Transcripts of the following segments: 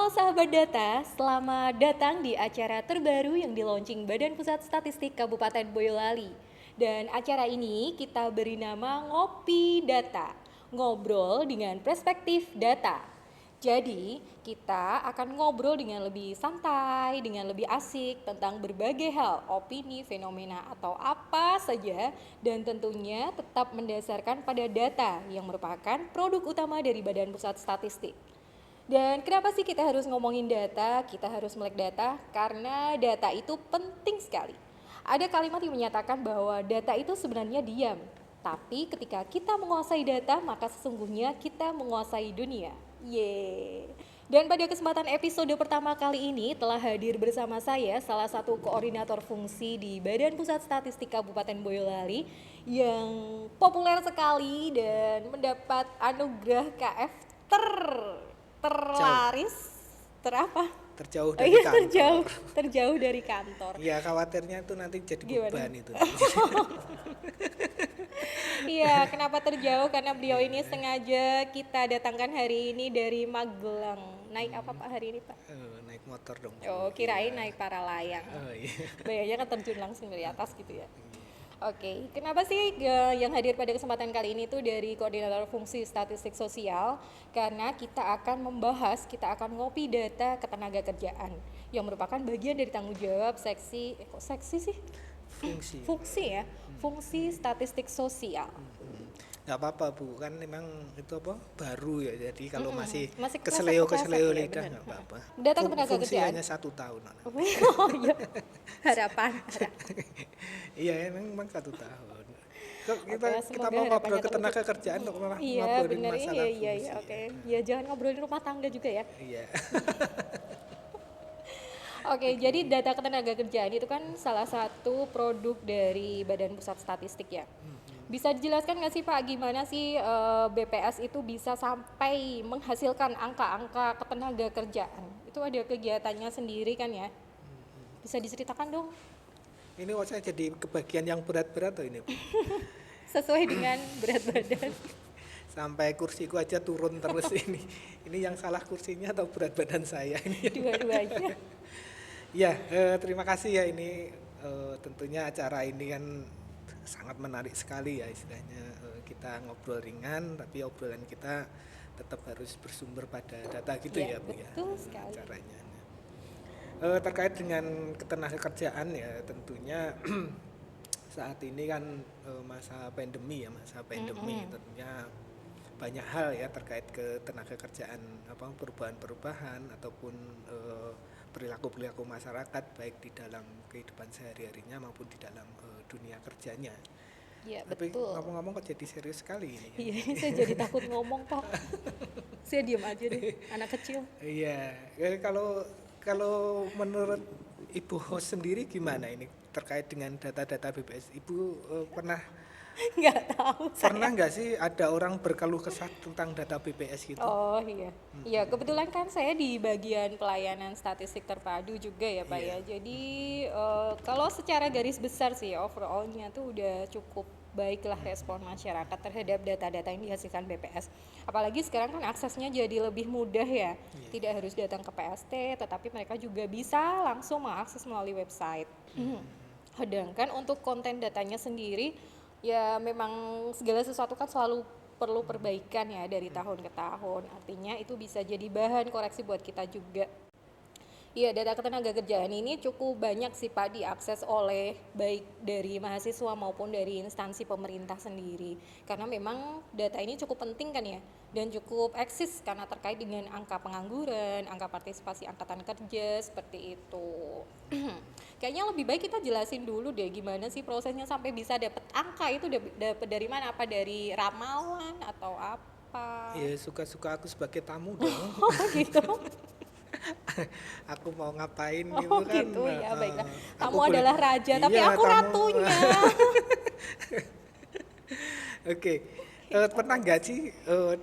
sahabat data, selamat datang di acara terbaru yang di-launching Badan Pusat Statistik Kabupaten Boyolali. Dan acara ini kita beri nama Ngopi Data, ngobrol dengan perspektif data. Jadi, kita akan ngobrol dengan lebih santai, dengan lebih asik tentang berbagai hal, opini, fenomena, atau apa saja, dan tentunya tetap mendasarkan pada data yang merupakan produk utama dari Badan Pusat Statistik. Dan kenapa sih kita harus ngomongin data, kita harus melek data? Karena data itu penting sekali. Ada kalimat yang menyatakan bahwa data itu sebenarnya diam. Tapi ketika kita menguasai data, maka sesungguhnya kita menguasai dunia. Yeay. Dan pada kesempatan episode pertama kali ini telah hadir bersama saya salah satu koordinator fungsi di Badan Pusat Statistik Kabupaten Boyolali yang populer sekali dan mendapat anugerah KF terlaris terapa terjauh oh dari iya kantor. terjauh dari kantor. Iya, khawatirnya itu nanti jadi Gimana? beban itu. Iya, kenapa terjauh? Karena beliau ini sengaja kita datangkan hari ini dari Magelang. Naik apa Pak hari ini Pak? Naik motor dong. Oh, kirain naik para layang. Oh iya. Bayarnya kan terjun langsung dari atas gitu ya. Oke, kenapa sih yang hadir pada kesempatan kali ini tuh dari Koordinator Fungsi Statistik Sosial? Karena kita akan membahas, kita akan ngopi data ketenagakerjaan yang merupakan bagian dari tanggung jawab seksi, kok seksi sih? Fungsi. Fungsi ya, fungsi statistik sosial. Nggak apa-apa Bu, kan memang itu apa baru ya. Jadi kalau masih Masih keseleo kepleset ya, lidah benar. nggak apa-apa. Data Fungsi ketenagakerjaan. hanya 1 tahun. Oh iya, harapan. Iya, memang 1 tahun. Kok kita Oke, kita semoga mau ngobrol harapannya ketenaga kerjaan kok malah Iya ngobrolin benar, masalah iya, fungsi. oke. Ya jangan ngobrolin rumah tangga juga ya. Iya. Oke, jadi data ketenagakerjaan itu kan salah satu produk dari Badan Pusat Statistik ya. Bisa dijelaskan nggak sih Pak, gimana sih BPS itu bisa sampai menghasilkan angka-angka ketenagakerjaan? Itu ada kegiatannya sendiri kan ya? Bisa diceritakan dong, Ini kok saya jadi kebagian yang berat-berat tuh ini Bu. sesuai dengan berat badan. Sampai kursiku aja turun terus ini. Ini yang salah kursinya atau berat badan saya ini? Dua-duanya. Ya, terima kasih ya ini tentunya acara ini kan sangat menarik sekali ya istilahnya. Kita ngobrol ringan tapi obrolan kita tetap harus bersumber pada data gitu Ya, ya Bu ya. betul sekali. Caranya. Terkait dengan ketenagakerjaan ya tentunya saat ini kan masa pandemi ya, tentunya banyak hal ya terkait ketenagakerjaan, perubahan-perubahan ataupun perilaku-perilaku masyarakat baik di dalam kehidupan sehari-harinya maupun di dalam dunia kerjanya. Iya, Tapi betul. ngomong-ngomong kok jadi serius sekali ini. Iya, saya jadi takut ngomong Pak. Saya diam aja deh, anak kecil. Iya, kalau menurut Ibu host sendiri gimana ini terkait dengan data-data BPS? Ibu Nggak tahu saya. pernah nggak sih ada orang berkeluh kesah tentang data BPS gitu? Oh iya, iya kebetulan kan saya di bagian pelayanan statistik terpadu juga ya Pak ya. Jadi kalau secara garis besar sih overallnya tuh udah cukup baiklah respon masyarakat terhadap data-data yang dihasilkan BPS. Apalagi sekarang kan aksesnya jadi lebih mudah ya. Tidak harus datang ke PST, tetapi mereka juga bisa langsung mengakses melalui website. Sedangkan untuk konten datanya sendiri, ya memang segala sesuatu kan selalu perlu perbaikan ya dari tahun ke tahun. Artinya itu bisa jadi bahan koreksi buat kita juga. Iya, data ketenagakerjaan ini cukup banyak sih Pak diakses oleh baik dari mahasiswa maupun dari instansi pemerintah sendiri. Karena memang data ini cukup penting kan ya, dan cukup eksis karena terkait dengan angka pengangguran, angka partisipasi angkatan kerja, seperti itu. Kayaknya lebih baik kita jelasin dulu deh gimana sih prosesnya sampai bisa dapat angka itu, dapat dari mana? Apa dari ramalan atau apa? Ya suka-suka aku sebagai tamu dong. Oh gitu. Aku mau ngapain Oh gitu kan. gitu ya, baiklah. Aku Kamu adalah raja, tapi Iya, aku tamu. ratunya. Oke. Pernah nggak sih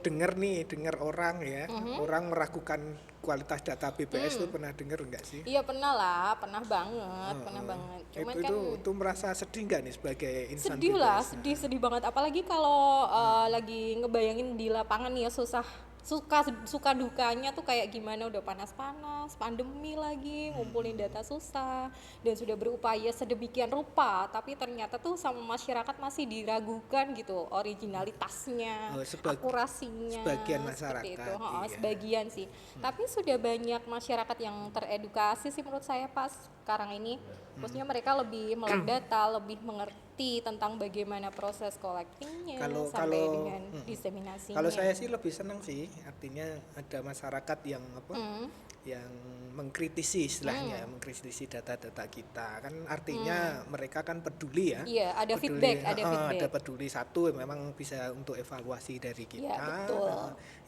dengar orang ya, orang meragukan kualitas data BPS itu pernah dengar nggak sih? Iya pernah lah, pernah banget, pernah banget. Cuman kan Itu merasa sedih nggak nih sebagai insan sedih lah, BPS? sedih banget. Apalagi kalau lagi ngebayangin di lapangan nih ya susah suka dukanya tuh kayak gimana, udah panas-panas, pandemi lagi, ngumpulin data susah, dan sudah berupaya sedemikian rupa, tapi ternyata tuh sama masyarakat masih diragukan gitu originalitasnya, Sebagian akurasinya, seperti itu. masyarakat, iya. Sebagian sih. Tapi sudah banyak masyarakat yang teredukasi sih menurut saya pas sekarang ini. Maksudnya mereka lebih melek data, lebih mengerti tentang bagaimana proses collectingnya Kalau sampai kalau dengan diseminasinya. kalau saya sih lebih senang sih, artinya ada masyarakat yang Hmm. yang mengkritisi istilahnya, mengkritisi data-data kita, kan artinya mereka kan peduli ya, Iya, ada peduli, feedback, ada feedback. ada peduli. Satu memang bisa untuk evaluasi dari Iya, kita. betul.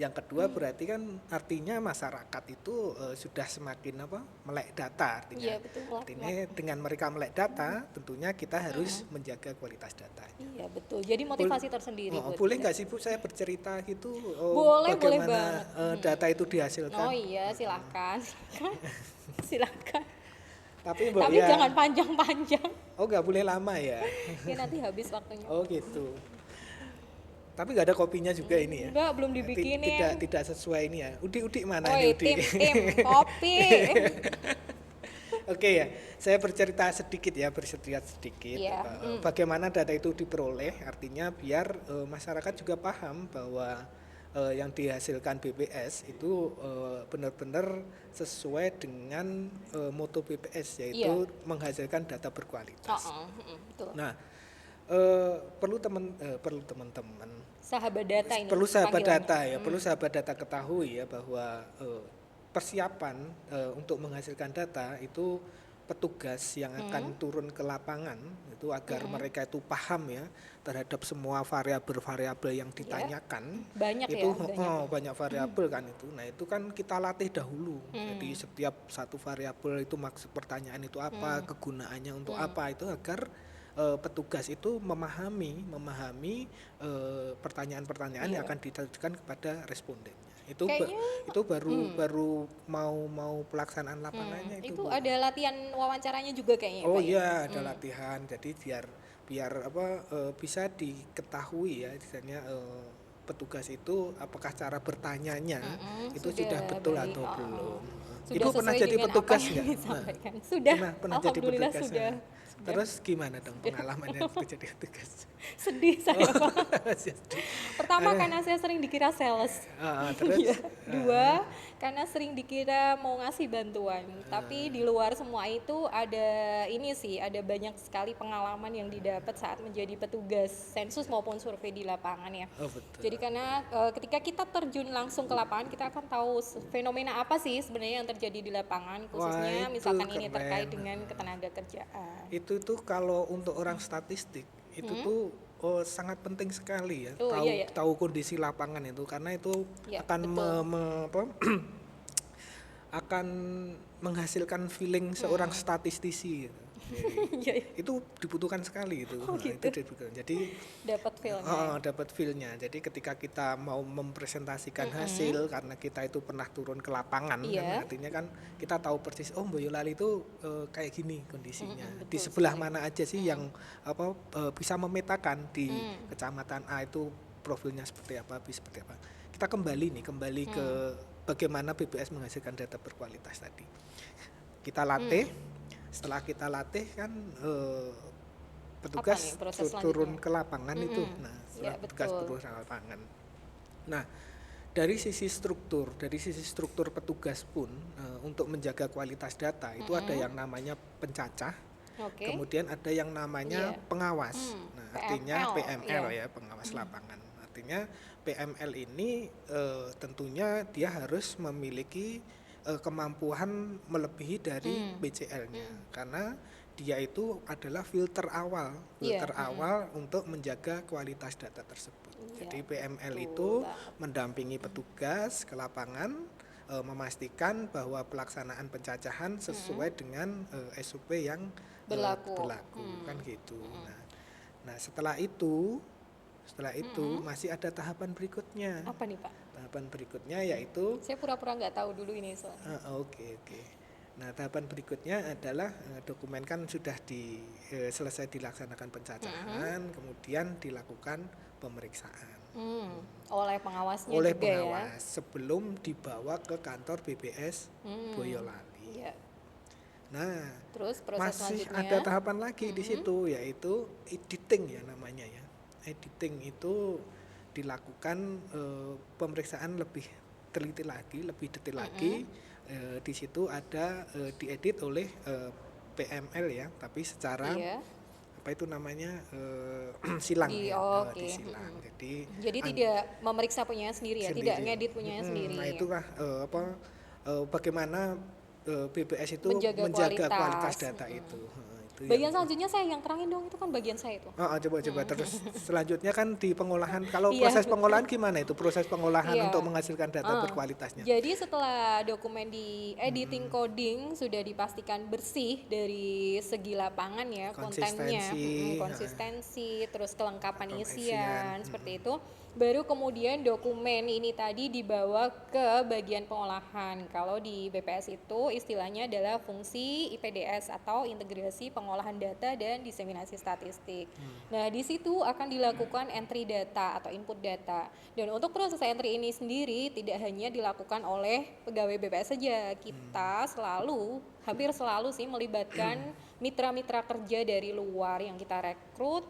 Yang kedua berarti kan artinya masyarakat itu sudah semakin melek data, artinya Iya, betul. artinya dengan mereka melek data tentunya kita harus menjaga kualitas data. Iya, betul. Jadi motivasi tersendiri buat Boleh kita. nggak sih Bu saya bercerita gitu, Boleh bagaimana banget. data itu dihasilkan? Oh iya, silakan. Silakan. Tapi Mbak Tapi ya, jangan panjang-panjang. nggak boleh lama ya. Ya nanti habis waktunya. Oh gitu. Tapi nggak ada kopinya juga ini ya. Enggak, belum dibikinin. Tidak sesuai ini ya. Udik mana Woi, ini Udik? tim kopi. Oke ya, saya bercerita sedikit ya, sedikit. Iya, Bagaimana data itu diperoleh, artinya biar masyarakat juga paham bahwa yang dihasilkan BPS itu benar-benar sesuai dengan moto BPS, yaitu menghasilkan data berkualitas. Betul. Nah, perlu teman-teman, Sahabat data ini. perlu sahabat panggilannya. data ya, perlu sahabat data ketahui ya bahwa persiapan untuk menghasilkan data itu petugas yang akan turun ke lapangan itu agar mereka itu paham ya terhadap semua variabel-variabel yang ditanyakan. Banyak Itu ya, banyak variabel kan itu. Nah, itu kan kita latih dahulu. Jadi setiap satu variabel itu maksud pertanyaan itu apa, kegunaannya untuk apa, itu agar petugas itu memahami pertanyaan-pertanyaan yang akan ditujukan kepada respondennya. Itu itu baru mau pelaksanaan lapangannya Itu Bu. ada latihan wawancaranya juga kayaknya, Oh Pak, ya? iya, ada latihan. Jadi biar bisa diketahui ya misalnya petugas itu apakah cara bertanyanya itu sudah betul baik. atau belum. Sudah Ibu pernah sesuai jadi dengan apa petugas yang nggak? disampaikan. Sudah, Pernah jadi alhamdulillah petugas. sudah. Terus gimana dong pengalamannya waktu jadi petugas? Sedih saya, Pak. Jadi, Pertama karena saya sering dikira sales. terus Iya. Dua, karena sering dikira mau ngasih bantuan. Tapi di luar semua itu ada banyak sekali pengalaman yang didapat saat menjadi petugas sensus maupun survei di lapangan ya. oh betul. Jadi karena ketika kita terjun langsung ke lapangan, kita akan tahu fenomena apa sih sebenarnya yang terjadi di lapangan, khususnya Wah, itu misalkan ini keren. terkait dengan ketenaga kerjaan. Itu tuh kalau untuk orang statistik itu tuh sangat penting sekali ya, Oh, tahu iya, iya. tahu kondisi lapangan itu karena itu Ya, akan betul. akan menghasilkan feeling seorang statistisi gitu. Iya, iya. Itu dibutuhkan sekali itu. Oh, gitu. Itu dibutuhkan. Jadi Dapat feelnya. dapat feel-nya. Jadi ketika kita mau mempresentasikan hasil karena kita itu pernah turun ke lapangan Iya. kan artinya kan kita tahu persis Boyolali itu kayak gini kondisinya. Di betul sebelah mana aja sih yang bisa memetakan di kecamatan A itu profilnya seperti apa, B seperti apa. Kita kembali ke bagaimana BPS menghasilkan data berkualitas tadi. Kita latih. Setelah kita latih kan petugas Apa nih proses turun ke lapangan itu. Nah, setelah Ya, petugas betul. turun ke lapangan. Nah, dari sisi struktur petugas pun untuk menjaga kualitas data itu ada yang namanya pencacah, Oke. kemudian ada yang namanya Iya. pengawas. Nah, artinya PML, PML ya, pengawas lapangan. Artinya PML ini tentunya dia harus memiliki kemampuan melebihi dari BCL-nya karena dia itu adalah filter awal Iya, awal untuk menjaga kualitas data tersebut. Iya, Jadi PML betul itu banget. mendampingi petugas ke lapangan memastikan bahwa pelaksanaan pencacahan sesuai dengan SOP yang Berlaku. kan gitu. Nah, setelah itu masih ada tahapan berikutnya. Apa nih, Pak? Tahapan berikutnya yaitu Saya pura-pura nggak tahu dulu ini soalnya. oke. Nah, tahapan berikutnya adalah dokumen kan sudah selesai dilaksanakan pencacahan, kemudian dilakukan pemeriksaan Oleh pengawasnya oleh juga ya. pengawas sebelum dibawa ke kantor BPS Boyolali. Iya. Nah, Terus proses masih selanjutnya. ada tahapan lagi di situ, yaitu editing ya namanya ya. Editing itu dilakukan pemeriksaan lebih teliti lagi, lebih detail lagi. Di situ ada diedit oleh PML ya, tapi secara Iya. apa itu namanya silang ya, Oke. disilang. Jadi tidak memeriksa punya sendiri ya, tidak Sendiri. ngedit punya Nah, sendiri. itulah bagaimana BPS itu Menjaga menjaga kualitas kualitas. data itu. Itu Bagian yang selanjutnya saya yang kerangin dong, itu kan bagian saya itu. coba terus selanjutnya kan di pengolahan. Kalau Iya, proses betul. pengolahan gimana itu? Proses pengolahan Iya. untuk menghasilkan data berkualitasnya. Jadi setelah dokumen di editing coding sudah dipastikan bersih dari segi lapangan ya, kontennya, Konsistensi, konsistensi, terus kelengkapan kelengkapan isian, isian, seperti itu. Baru kemudian dokumen ini tadi dibawa ke bagian pengolahan. Kalau di BPS itu istilahnya adalah fungsi IPDS atau integrasi pengolahan data dan diseminasi statistik. Nah, di situ akan dilakukan entry data atau input data. Dan untuk proses entry ini sendiri tidak hanya dilakukan oleh pegawai BPS saja. Kita hampir selalu sih melibatkan mitra-mitra kerja dari luar yang kita rekrut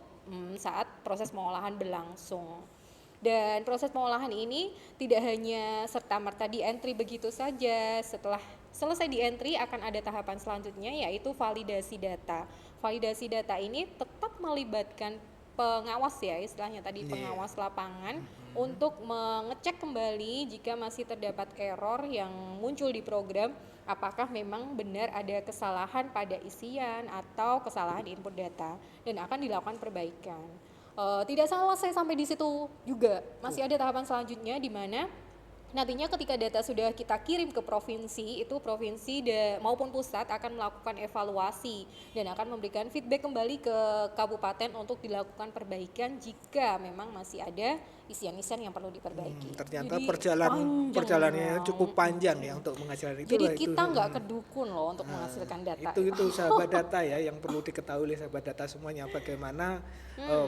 saat proses pengolahan berlangsung. Dan proses pengolahan ini tidak hanya serta-merta di entry begitu saja. Setelah selesai di entry akan ada tahapan selanjutnya yaitu validasi data. Validasi data ini tetap melibatkan pengawas ya, istilahnya tadi pengawas lapangan untuk mengecek kembali jika masih terdapat error yang muncul di program, apakah memang benar ada kesalahan pada isian atau kesalahan input data, dan akan dilakukan perbaikan. Tidak selesai sampai di situ juga, masih ada tahapan selanjutnya di mana nantinya ketika data sudah kita kirim ke provinsi, itu provinsi maupun pusat akan melakukan evaluasi dan akan memberikan feedback kembali ke kabupaten untuk dilakukan perbaikan jika memang masih ada isian-isian yang perlu diperbaiki. Ternyata Jadi perjalanannya panjang. cukup panjang ya untuk menghasilkan itu. Jadi kita nggak kedukun loh untuk menghasilkan data. Itu sahabat data ya yang perlu diketahui oleh sahabat data semuanya, bagaimana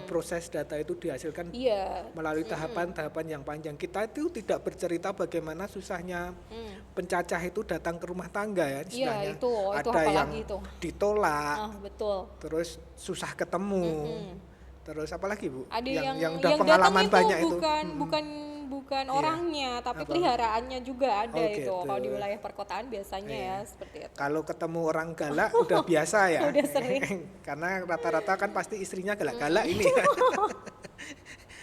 proses data itu dihasilkan Iya. melalui tahapan-tahapan yang panjang. Kita itu tidak bercerita bagaimana susahnya pencacah itu datang ke rumah tangga ya istilahnya. itu Ada yang apalagi itu. ditolak, Betul. terus susah ketemu, terus apalagi Bu? Ada yang udah yang pengalaman datang itu banyak itu. bukan orangnya, tapi Apa? peliharaannya juga ada Oh, itu. gitu. Kalau di wilayah perkotaan biasanya ya seperti itu. Kalau ketemu orang galak udah biasa ya. Udah sering. Karena rata-rata kan pasti istrinya galak-galak ini.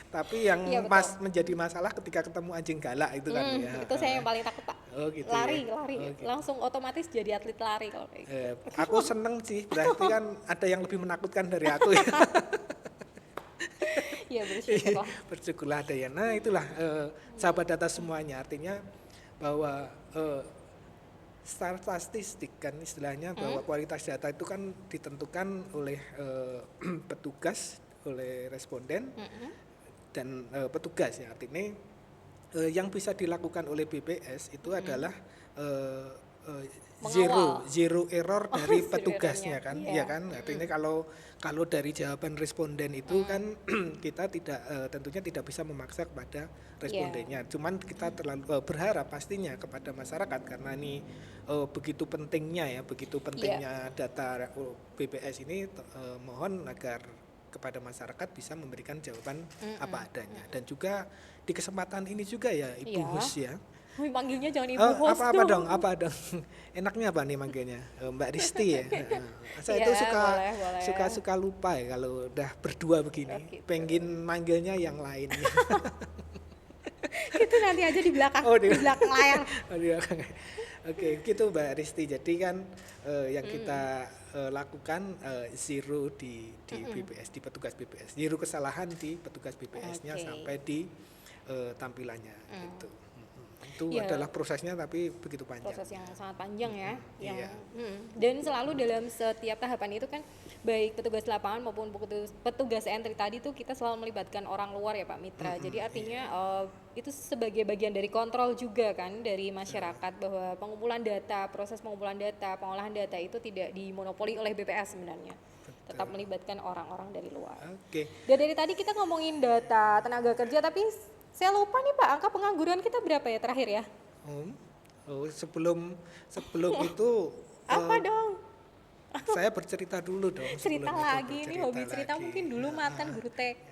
Tapi yang Iya, betul. menjadi masalah ketika ketemu anjing galak itu kan ya. Itu saya yang paling takut, Pak. Oh, gitu lari. ya. Oh, gitu. Langsung otomatis jadi atlet lari kalau kayak gitu. Aku seneng sih, berarti kan ada yang lebih menakutkan dari aku ya. Iya, bersyukurlah. Bersyukurlah ada ya. Nah itulah sahabat data semuanya, artinya bahwa secara statistik kan istilahnya bahwa kualitas data itu kan ditentukan oleh petugas, oleh responden dan petugas ya. Artinya yang bisa dilakukan oleh BPS itu adalah zero error dari zero petugasnya errornya. kan, Iya. ya kan. Artinya kalau dari jawaban responden itu kan kita tidak tentunya tidak bisa memaksa kepada respondennya. Cuman kita terlalu berharap pastinya kepada masyarakat karena ini begitu pentingnya data BPS ini, mohon agar kepada masyarakat bisa memberikan jawaban apa adanya. Dan juga di kesempatan ini juga ya Ibu Hus ya. Manggilnya jangan Ibu host apa dong? Enaknya apa nih manggilnya? Mbak Risti ya. Saya itu boleh. suka lupa ya kalau udah berdua begini. Gitu. Pengen manggilnya yang lain. Itu nanti aja di belakang, di belakang layar. Oke, gitu Mbak Risti. Jadi kan yang kita lakukan zero di BPS, di petugas BPS. Zero kesalahan di petugas BPS-nya sampai di tampilannya gitu. Itu Iya. adalah prosesnya tapi begitu panjang. Proses yang sangat panjang ya, yang Iya. dan selalu dalam setiap tahapan itu kan baik petugas lapangan maupun petugas entry tadi tuh kita selalu melibatkan orang luar ya Pak Mitra. Jadi artinya itu sebagai bagian dari kontrol juga kan dari masyarakat bahwa pengumpulan data, proses pengumpulan data, pengolahan data itu tidak dimonopoli oleh BPS sebenarnya. Tetap melibatkan orang-orang dari luar. Oke. Dan dari tadi kita ngomongin data tenaga kerja tapi saya lupa nih Pak, angka pengangguran kita berapa ya terakhir ya? Sebelum itu Apa dong? saya bercerita dulu dong. Cerita sebelum itu lagi, ini hobi bercerita cerita lagi. mungkin dulu mantan guru TK.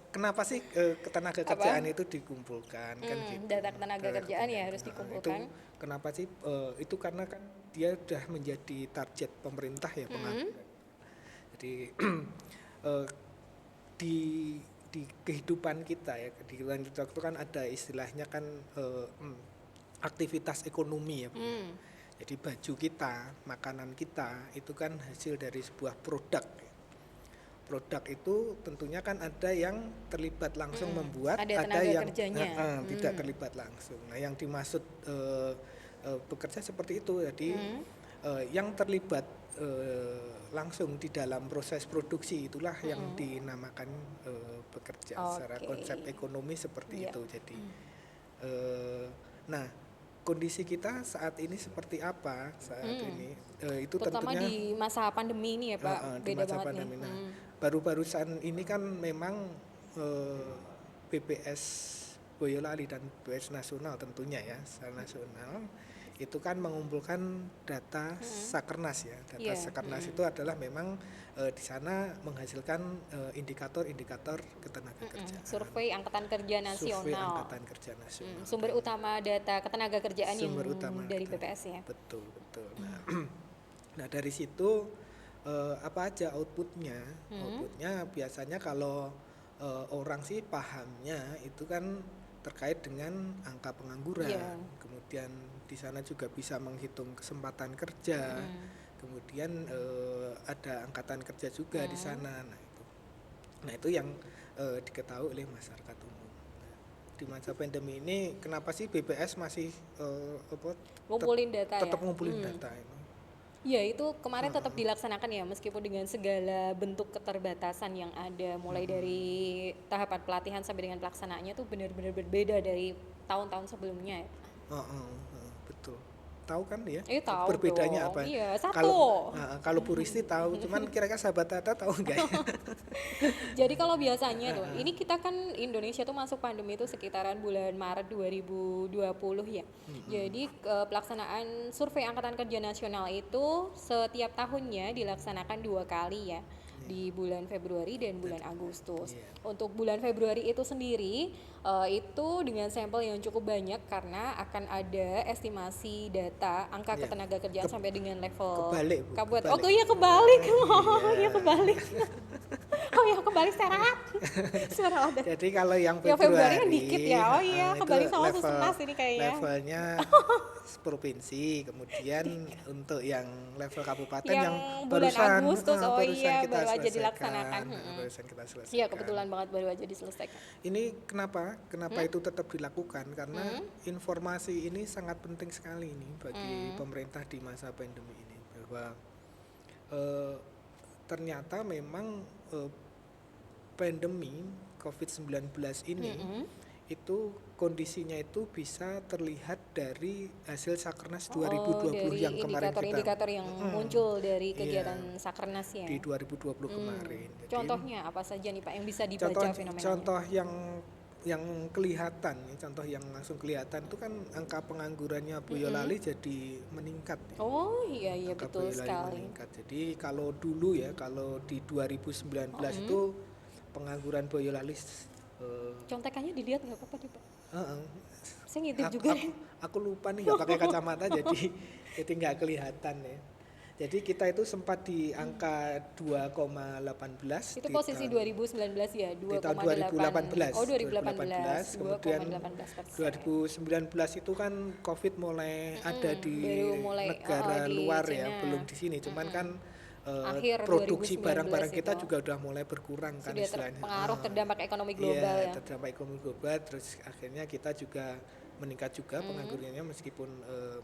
Kenapa sih ketenaga kerjaan itu dikumpulkan kan gitu. Data ketenaga kerjaan ya harus Itu dikumpulkan. kenapa sih itu karena kan dia sudah menjadi target pemerintah ya pengangguran. Jadi di kehidupan kita ya, di kehidupan kita itu kan ada istilahnya kan aktivitas ekonomi ya Bu. Jadi baju kita, makanan kita itu kan hasil dari sebuah produk. Produk itu tentunya kan ada yang terlibat langsung membuat, Ada ada tenaga yang kerjanya. tidak terlibat langsung. Nah, yang dimaksud bekerja seperti itu, jadi yang terlibat langsung di dalam proses produksi itulah yang dinamakan bekerja. Secara Oke. konsep ekonomi seperti Iya. itu. Jadi, nah kondisi kita saat ini seperti apa saat ini? Itu Terutama tentunya di masa pandemi ini ya Pak, di beda masa banget pandemi. nih. Nah, baru-barusan ini kan memang BPS Boyolali dan BPS nasional tentunya ya, secara nasional itu kan mengumpulkan data Sakernas ya. Data Iya, Sakernas itu adalah memang di sana menghasilkan indikator-indikator ketenaga kerjaan. Survei Angkatan Kerja Nasional. Survei Angkatan Kerja Nasional. Sumber utama data ketenaga kerjaan Sumber yang utama dari data. BPS ya. Betul. Nah, nah dari situ apa aja outputnya? Outputnya biasanya kalau orang sih pahamnya itu kan terkait dengan angka pengangguran. Iya. Kemudian di sana juga bisa menghitung kesempatan kerja. Kemudian ada angkatan kerja juga di sana. Nah itu yang diketahui oleh masyarakat umum. Nah, di masa pandemi ini kenapa sih BPS masih Ngumpulin data tetap ya. ngumpulin data ini? Ya itu kemarin tetap dilaksanakan ya meskipun dengan segala bentuk keterbatasan yang ada mulai dari tahapan pelatihan sampai dengan pelaksanaannya tuh benar-benar berbeda dari tahun-tahun sebelumnya ya. Betul. Tahu kan ya? Tahu Berbedanya dong. apa? Iya, satu. Kalau Bu Risti tahu, cuman kira-kira sahabat Tata tahu enggak ya? Jadi kalau biasanya tuh, ini kita kan Indonesia tuh masuk pandemi itu sekitaran bulan Maret 2020 ya. Jadi pelaksanaan survei Angkatan Kerja Nasional itu setiap tahunnya dilaksanakan 2 kali ya. Di bulan Februari dan bulan Agustus. Untuk bulan Februari itu sendiri itu dengan sampel yang cukup banyak karena akan ada estimasi data angka ketenaga kerjaan sampai dengan level kebalik, Bu, kabupaten. kebalik. Oh iya kebalik. Oh iya kebalik. Oh iya kebalik serat. Suara ada. Jadi kalau yang Yang Februari kan Februari dikit ya. Oh iya, itu kebalik sama Susenas ini kayaknya. Levelnya provinsi, kemudian untuk yang level kabupaten Yang yang bulan barusan Agustus, oh barusan iya, kita baru aja selesaikan. dilaksanakan. Barusan kita selesaikan. Iya kebetulan banget baru aja diselesaikan. Ini kenapa itu tetap dilakukan? Karena informasi ini sangat penting sekali nih bagi pemerintah di masa pandemi ini, bahwa ternyata memang pandemi COVID-19 ini itu kondisinya itu bisa terlihat dari hasil Sakernas 2020 dari yang kemarin kita indikator-indikator yang muncul dari kegiatan Sakernas ya. di 2020 kemarin. Jadi, Contohnya apa saja nih Pak yang bisa dibaca fenomenanya? contoh yang kelihatan, contoh yang langsung kelihatan itu kan angka penganggurannya Boyolali jadi meningkat. Oh iya Angka betul Boyolali sekali. meningkat. Jadi kalau dulu ya, kalau di 2019 itu pengangguran Boyolali Contekannya dilihat nggak apa-apa nih Pak? Saya ngintip aku, juga aku, aku lupa nih nggak pakai kacamata jadi nggak kelihatan ya. Jadi kita itu sempat di angka 2,18 itu di posisi tahun- 2019 ya, di tahun 2018. 2018. Oh 2018, Kemudian 2,18%. 2019 itu kan COVID mulai ada di baru mulai, negara di luar Cina. ya, belum di sini. Cuman kan akhir produksi 2019 barang-barang kita itu juga udah mulai berkurang kan sudah istilahnya. terpengaruh terdampak ekonomi global Iya, ya. terdampak ekonomi global, terus akhirnya kita juga meningkat juga penganggurannya meskipun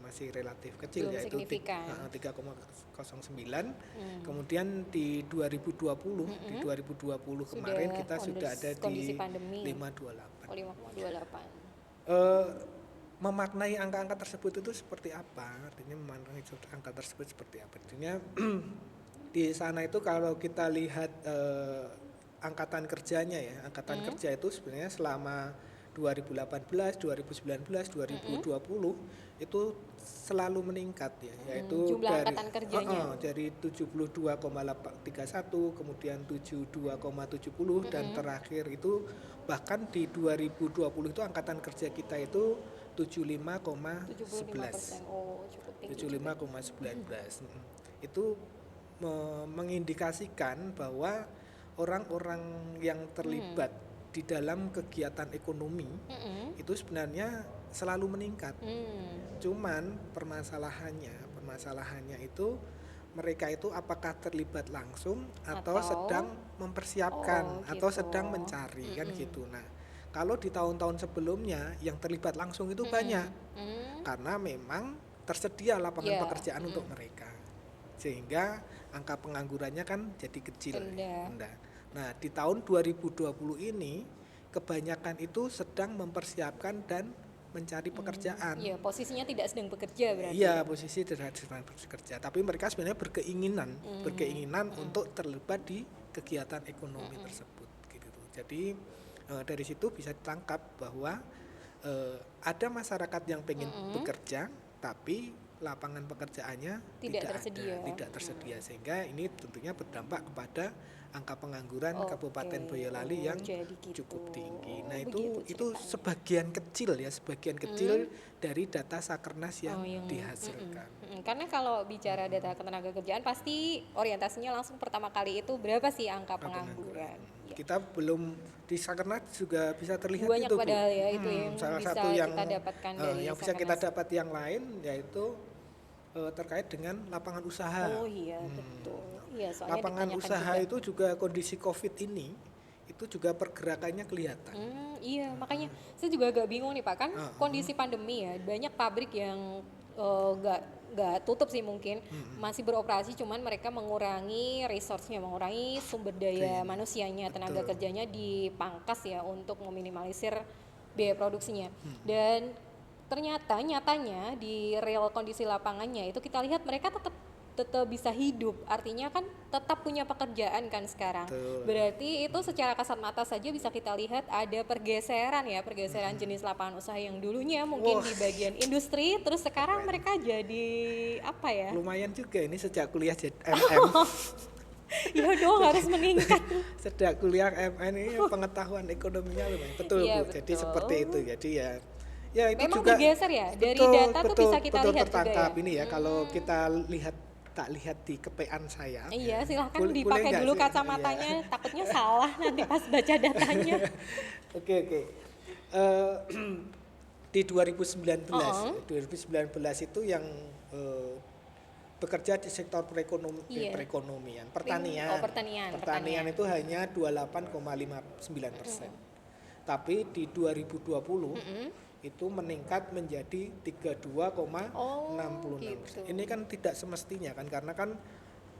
masih relatif kecil, Belum yaitu signifikan. 3,09. Kemudian di 2020 Sudah kemarin kita sudah ada kondisi di pandemi 5,28. oh 5,28. Eh, Memaknai angka-angka tersebut itu seperti apa? Artinya memaknai angka tersebut seperti apa? Artinya di sana itu kalau kita lihat angkatan kerjanya ya, angkatan kerja itu sebenarnya selama 2018, 2019, 2020 itu selalu meningkat ya, yaitu Jumlah angkatan kerjanya. dari 72,31 kemudian 72,70 dan terakhir itu bahkan di 2020 itu angkatan kerja kita itu 75,11. 75%. Oh, cukup tinggi juga. 75,19. Itu mengindikasikan bahwa orang-orang yang terlibat di dalam kegiatan ekonomi itu sebenarnya selalu meningkat. Cuman permasalahannya itu mereka itu apakah terlibat langsung atau sedang mempersiapkan atau gitu. sedang mencari kan gitu. Nah, kalau di tahun-tahun sebelumnya yang terlibat langsung itu banyak karena memang tersedia lapangan pekerjaan untuk mereka, sehingga angka penganggurannya kan jadi kecil, rendah. Nah, di tahun 2020 ini kebanyakan itu sedang mempersiapkan dan mencari pekerjaan. Iya, posisinya tidak sedang bekerja berarti. Iya, posisi tidak sedang bekerja, tapi mereka sebenarnya berkeinginan untuk terlibat di kegiatan ekonomi tersebut gitu. Jadi dari situ bisa ditangkap bahwa ada masyarakat yang pengen bekerja tapi lapangan pekerjaannya tidak tersedia, sehingga ini tentunya berdampak kepada angka pengangguran Kabupaten Boyolali yang cukup tinggi. Nah, itu sebagian kecil dari data Sakernas yang dihasilkan. Karena kalau bicara data ketenaga kerjaan pasti orientasinya langsung pertama kali itu berapa sih angka pengangguran. Kita belum di Sakernas juga bisa terlihat banyak itu, padahal ya itu yang salah bisa satu yang kita dapatkan dari yang bisa kita Sakernas. dapat yang lain yaitu terkait dengan lapangan usaha. Oh iya, betul. Iya, soalnya Lapangan usaha juga. itu juga kondisi COVID ini itu juga pergerakannya kelihatan. Iya, makanya saya juga agak bingung nih Pak, kan kondisi pandemi ya, banyak pabrik yang nggak tutup sih mungkin, masih beroperasi, cuman mereka mengurangi resource-nya, mengurangi sumber daya manusianya, tenaga kerjanya dipangkas ya untuk meminimalisir biaya produksinya. Dan ternyata nyatanya di real kondisi lapangannya itu kita lihat mereka tetap bisa hidup, artinya kan tetap punya pekerjaan kan sekarang. Berarti itu secara kasat mata saja bisa kita lihat ada pergeseran jenis lapangan usaha yang dulunya mungkin di bagian industri, terus sekarang mereka jadi apa ya? Lumayan juga ini sejak kuliah MM. Ya dong, harus meningkat. Sejak kuliah MN ini pengetahuan ekonominya lumayan. Betul Bu. Jadi seperti itu. Jadi ya itu memang juga bergeser ya, dari data tuh bisa kita lihat tertangkap juga ya. Ini ya kalau kita lihat di kepean saya. Iya, silahkan dipakai dulu kacamatanya, takutnya salah nanti pas baca datanya. Oke. Di 2019 itu yang bekerja di sektor perekonomian, pertanian itu hanya 28,59%. Tapi di 2020 itu meningkat menjadi 32,66%. Gitu. Ini kan tidak semestinya kan, karena kan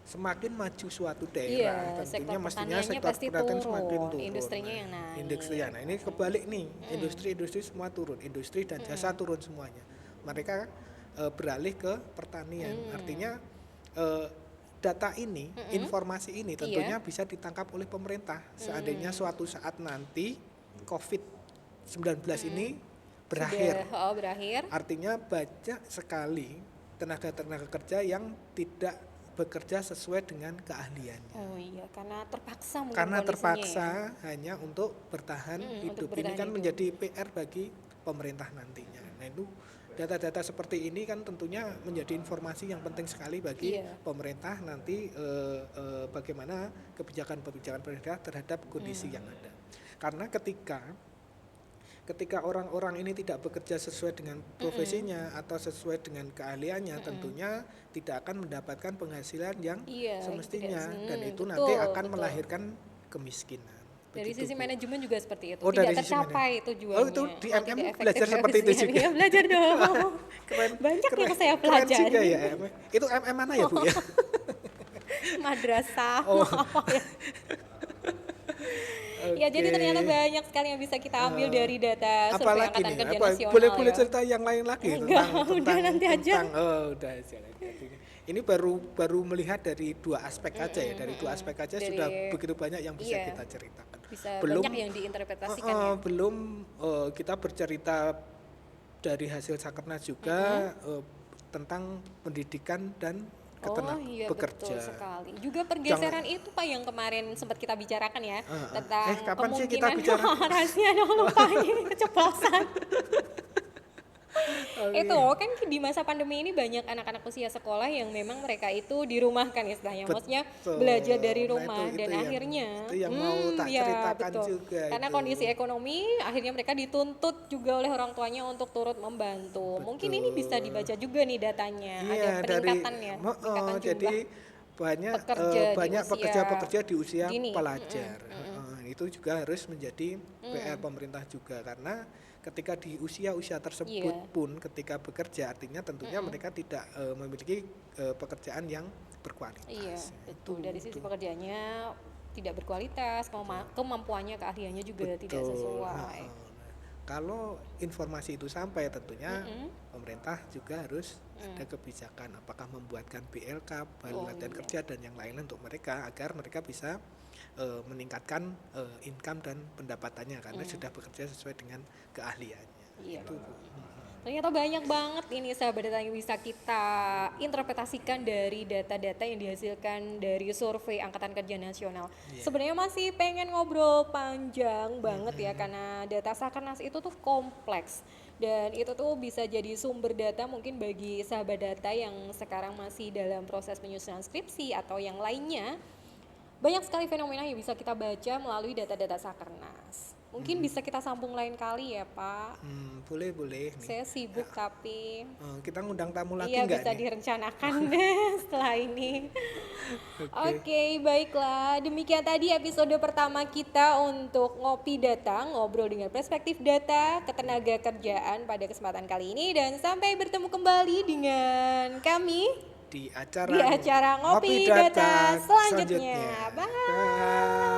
semakin maju suatu daerah, tentunya mestinya sektor pertanian semakin turun. Industrinya yang naik. Nah, ini kebalik nih, industri semua turun, industri dan jasa turun semuanya. Mereka beralih ke pertanian. Artinya data ini, informasi ini tentunya bisa ditangkap oleh pemerintah. Seandainya suatu saat nanti COVID-19 ini berakhir. Artinya banyak sekali tenaga kerja yang tidak bekerja sesuai dengan keahliannya. Oh iya, karena terpaksa mungkin Karena ya. terpaksa hanya untuk bertahan hidup. Ini kan menjadi PR bagi pemerintah nantinya. Nah, itu data-data seperti ini kan tentunya menjadi informasi yang penting sekali bagi pemerintah nanti bagaimana kebijakan pemerintah terhadap kondisi yang ada. Karena ketika ketika orang-orang ini tidak bekerja sesuai dengan profesinya atau sesuai dengan keahliannya, tentunya tidak akan mendapatkan penghasilan yang Iya, semestinya, tidak, dan itu betul, nanti akan betul. melahirkan kemiskinan. Dari Begitu, sisi Bu. manajemen juga seperti itu, Oh, tidak dari sisi tercapai tujuannya. Oh, itu di Oh, MM tidak efektif, belajar seperti itu efisien. juga. Ya, belajar dong. Keren, Banyak keren, yang saya keren juga pelajari. ya. Itu MM mana ya, Bu ya? Madrasah, Oh. apa ya. Ya, jadi Oke. ternyata banyak sekali yang bisa kita ambil dari data survei Apalagi Angkatan nih? Kerja Apa Nasional boleh ya. cerita yang lain lagi Enggak, tentang udah nanti aja. udah aja. Ini baru melihat dari dua aspek aja ya. Dari dua aspek aja Dari- sudah begitu banyak yang bisa iya. kita ceritakan. Bisa banyak yang diinterpretasikan ya. Belum kita bercerita dari hasil Sakernas juga tentang pendidikan dan Oh iya, bekerja. betul sekali. Juga pergeseran itu Pak yang kemarin sempat kita bicarakan ya, tentang kapan sih kita kemungkinan bicara? rahasia dong, lupa ini keceplosan. Itu kan di masa pandemi ini banyak anak-anak usia sekolah yang memang mereka itu dirumahkan istilahnya, maksudnya Betul. belajar dari Nah, rumah itu dan yang- akhirnya itu yang mau tak ya, ceritakan betul. juga Karena itu. kondisi ekonomi akhirnya mereka dituntut juga oleh orang tuanya untuk turut membantu. Mungkin ini bisa dibaca juga nih datanya, ada Iya, peningkatan ya, peningkatan jadi jumlah banyak pekerja di banyak usia pekerja-pekerja di usia dini. pelajar. Itu juga harus menjadi PR pemerintah juga, karena ketika di usia-usia tersebut Iya. pun ketika bekerja, artinya tentunya mereka tidak memiliki pekerjaan yang berkualitas. Iya, betul. Dari sisi pekerjaannya tidak berkualitas, kemampuannya, keahliannya juga tidak Betul. sesuai. Nah, kalau informasi itu sampai, tentunya pemerintah juga harus ada kebijakan, apakah membuatkan BLK, Oh, latihan iya. kerja dan yang lain untuk mereka, agar mereka bisa meningkatkan income dan pendapatannya karena sudah bekerja sesuai dengan keahliannya. Iya. Itu, Bu. Ternyata banyak banget ini sahabat data yang bisa kita interpretasikan dari data-data yang dihasilkan dari survei Angkatan Kerja Nasional. Sebenarnya masih pengen ngobrol panjang banget ya, karena data Sakernas itu tuh kompleks dan itu tuh bisa jadi sumber data mungkin bagi sahabat data yang sekarang masih dalam proses penyusunan skripsi atau yang lainnya. Banyak sekali fenomena yang bisa kita baca melalui data-data Sakernas. Mungkin bisa kita sambung lain kali ya Pak. Boleh nih. Saya sibuk tapi Kita ngundang tamu lagi iya nggak bisa nih? direncanakan deh setelah ini. Oke, baiklah. Demikian tadi episode pertama kita untuk Ngopi Data, ngobrol dengan perspektif data ketenaga kerjaan pada kesempatan kali ini, dan sampai bertemu kembali dengan kami Di acara, di acara Ngopi Data selanjutnya. Bye. Bye.